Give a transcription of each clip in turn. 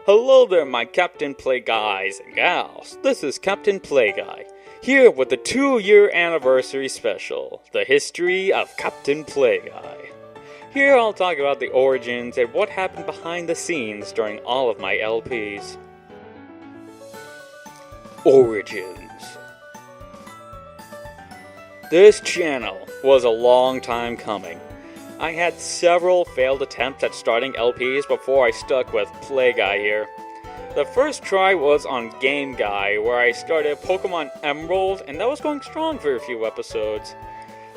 Hello there, my Captain Play guys and gals. This is Captain Playguy, here with the 2-year anniversary special, The History of Captain Playguy. Here I'll talk about the origins and what happened behind the scenes during all of my LPs. Origins. This channel was a long time coming. I had several failed attempts at starting LPs before I stuck with Playguy here. The first try was on Game Guy, where I started Pokemon Emerald, and that was going strong for a few episodes.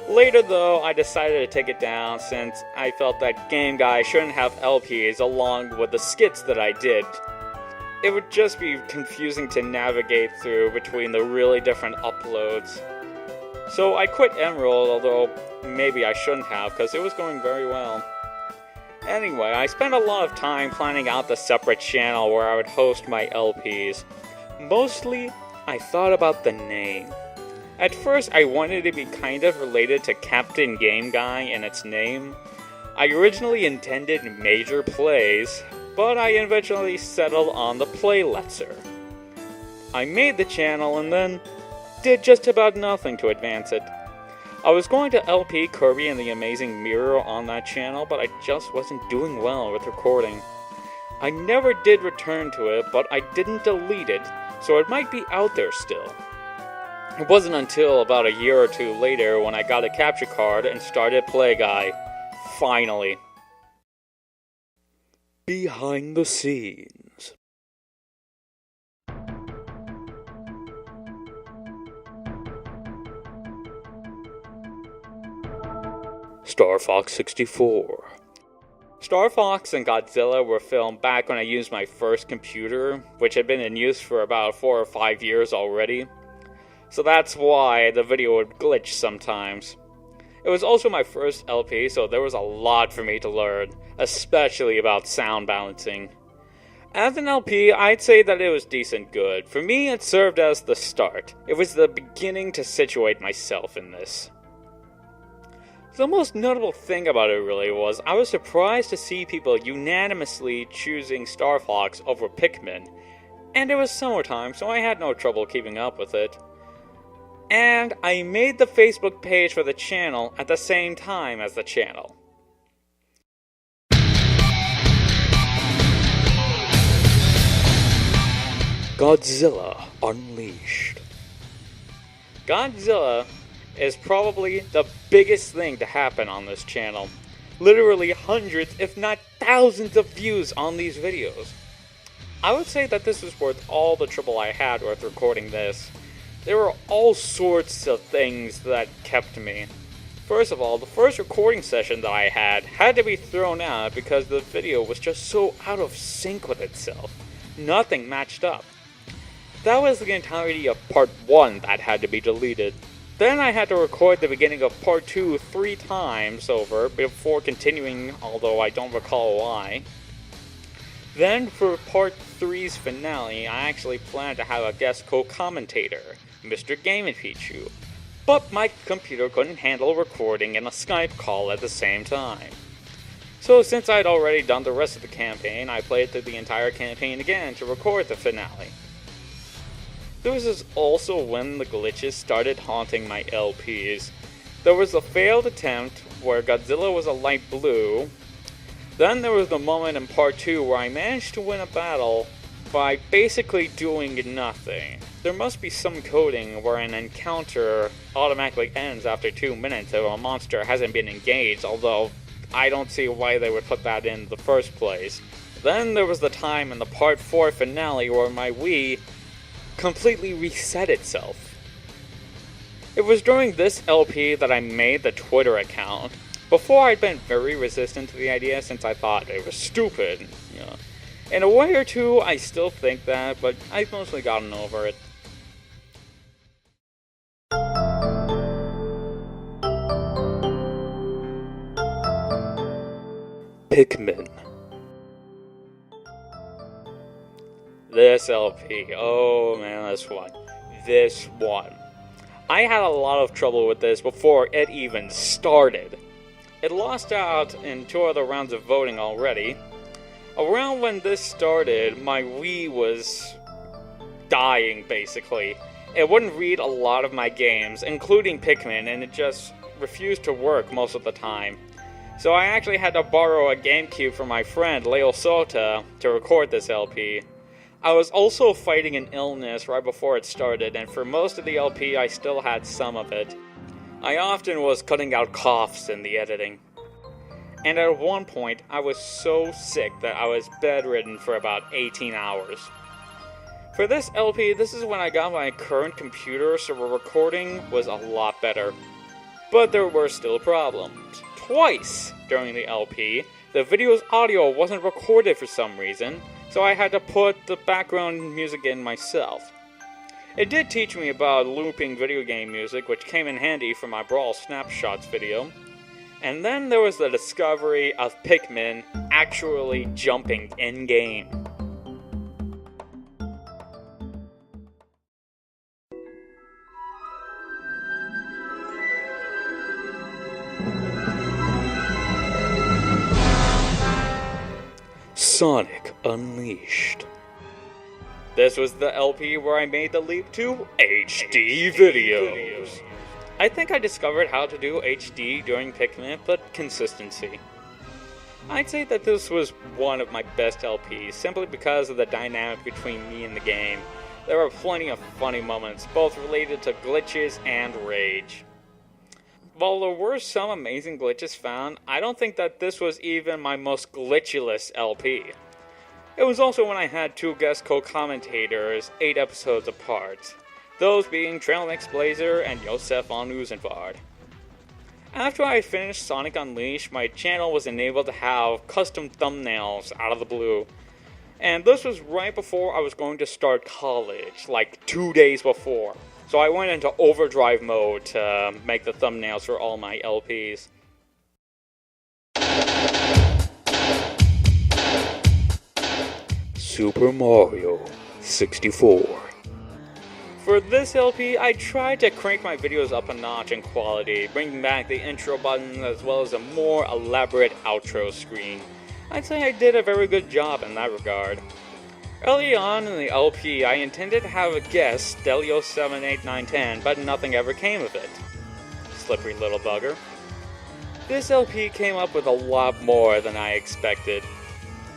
Later though, I decided to take it down since I felt that Game Guy shouldn't have LPs along with the skits that I did. It would just be confusing to navigate through between the really different uploads. So I quit Emerald, although maybe I shouldn't have, because it was going very well. Anyway, I spent a lot of time planning out the separate channel where I would host my LPs. Mostly, I thought about the name. At first, I wanted to be kind of related to Captain Game Guy in its name. I originally intended Major Plays, but I eventually settled on the Playletser. I made the channel and then did just about nothing to advance it. I was going to LP Kirby and the Amazing Mirror on that channel, but I just wasn't doing well with recording. I never did return to it, but I didn't delete it, so it might be out there still. It wasn't until about a year or two later when I got a capture card and started Playguy. Finally. Behind the scenes. Star Fox 64. Star Fox and Godzilla were filmed back when I used my first computer, which had been in use for about 4 or 5 years already. So that's why the video would glitch sometimes. It was also my first LP, so there was a lot for me to learn, especially about sound balancing. As an LP, I'd say that it was decent good. For me, it served as the start. It was the beginning to situate myself in this. The most notable thing about it really was I was surprised to see people unanimously choosing Star Fox over Pikmin, and it was summertime, so I had no trouble keeping up with it. And I made the Facebook page for the channel at the same time as the channel. Godzilla Unleashed. Godzilla is probably the biggest thing to happen on this channel. Literally hundreds, if not thousands of views on these videos. I would say that this is worth all the trouble I had with recording this. There were all sorts of things that kept me. First of all, the first recording session that I had to be thrown out because the video was just so out of sync with itself. Nothing matched up. That was the entirety of part 1 that had to be deleted. Then I had to record the beginning of part 2 3 times over before continuing, although I don't recall why. Then for part 3's finale, I actually planned to have a guest co-commentator, Mr. Game & Pichu, but my computer couldn't handle recording and a Skype call at the same time. So since I'd already done the rest of the campaign, I played through the entire campaign again to record the finale. This is also when the glitches started haunting my LPs. There was a failed attempt where Godzilla was a light blue. Then there was the moment in part 2 where I managed to win a battle by basically doing nothing. There must be some coding where an encounter automatically ends after 2 minutes if a monster hasn't been engaged, although I don't see why they would put that in the first place. Then there was the time in the part 4 finale where my Wii completely reset itself. It was during this LP that I made the Twitter account. Before, I'd been very resistant to the idea since I thought it was stupid. In a way or two, I still think that, but I've mostly gotten over it. Pikmin. This LP, oh man, this one. I had a lot of trouble with this before it even started. It lost out in 2 other rounds of voting already. Around when this started, my Wii was dying, basically. It wouldn't read a lot of my games, including Pikmin, and it just refused to work most of the time. So I actually had to borrow a GameCube from my friend Leo Sota to record this LP. I was also fighting an illness right before it started, and for most of the LP I still had some of it. I often was cutting out coughs in the editing. And at one point, I was so sick that I was bedridden for about 18 hours. For this LP, this is when I got my current computer, so recording was a lot better. But there were still problems. Twice during the LP, the video's audio wasn't recorded for some reason, so I had to put the background music in myself. It did teach me about looping video game music, which came in handy for my Brawl Snapshots video. And then there was the discovery of Pikmin actually jumping in-game. Sonic Unleashed. This was the LP where I made the leap to HD videos. I think I discovered how to do HD during Pikmin, but consistency. I'd say that this was one of my best LPs, simply because of the dynamic between me and the game. There were plenty of funny moments, both related to glitches and rage. While there were some amazing glitches found, I don't think that this was even my most glitchless LP. It was also when I had two guest co-commentators 8 episodes apart. Those being Trailmix and Josef von Usenvard. After I finished Sonic Unleashed, my channel was enabled to have custom thumbnails out of the blue. And this was right before I was going to start college, like 2 days before. So I went into overdrive mode to make the thumbnails for all my LPs. Super Mario 64. For this LP, I tried to crank my videos up a notch in quality, bringing back the intro button as well as a more elaborate outro screen. I'd say I did a very good job in that regard. Early on in the LP, I intended to have a guest, Delio78910, but nothing ever came of it. Slippery little bugger. This LP came up with a lot more than I expected.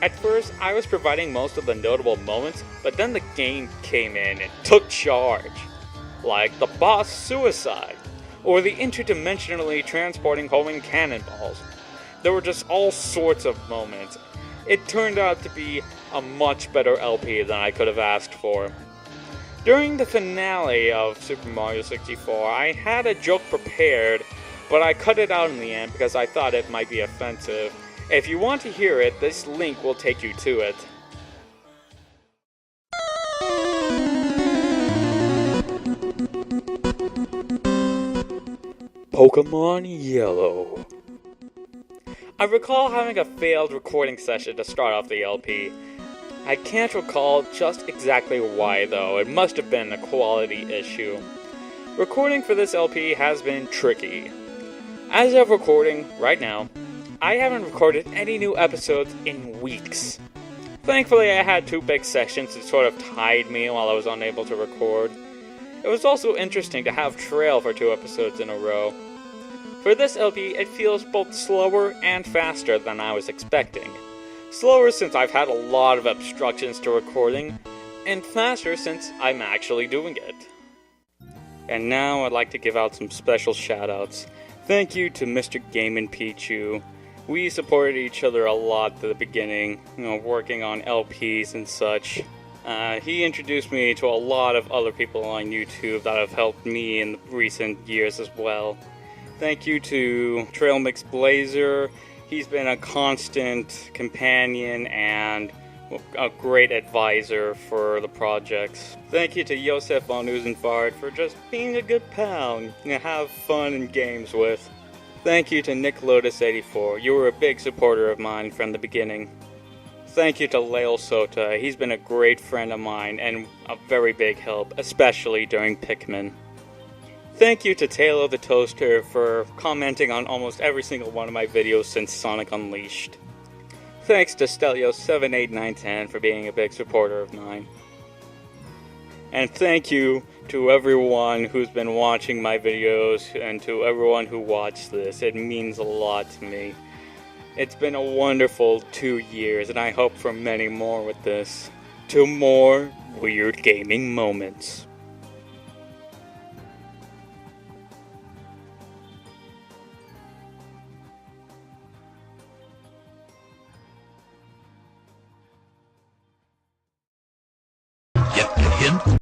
At first, I was providing most of the notable moments, but then the game came in and took charge. Like the boss suicide, or the interdimensionally transporting homing cannonballs. There were just all sorts of moments. It turned out to be a much better LP than I could have asked for. During the finale of Super Mario 64, I had a joke prepared, but I cut it out in the end because I thought it might be offensive. If you want to hear it, this link will take you to it. Pokemon Yellow. I recall having a failed recording session to start off the LP. I can't recall just exactly why though, it must have been a quality issue. Recording for this LP has been tricky. As of recording, right now, I haven't recorded any new episodes in weeks. Thankfully, I had 2 big sections that sort of tied me while I was unable to record. It was also interesting to have Trail for 2 episodes in a row. For this LP, it feels both slower and faster than I was expecting. Slower since I've had a lot of obstructions to recording, and faster since I'm actually doing it. And now I'd like to give out some special shoutouts. Thank you to Mr. Game and Pichu. We supported each other a lot at the beginning, working on LPs and such. He introduced me to a lot of other people on YouTube that have helped me in recent years as well. Thank you to Trailmix Blazer. He's been a constant companion and a great advisor for the projects. Thank you to Josef von Usenfard for just being a good pal to have fun and games with. Thank you to Nick Lotus84, you were a big supporter of mine from the beginning. Thank you to Leo Sota, he's been a great friend of mine and a very big help, especially during Pikmin. Thank you to Taylor the Toaster for commenting on almost every single one of my videos since Sonic Unleashed. Thanks to Stelio78910 for being a big supporter of mine. And thank you to everyone who's been watching my videos and to everyone who watched this. It means a lot to me. It's been a wonderful 2 years, and I hope for many more with this. To more weird gaming moments.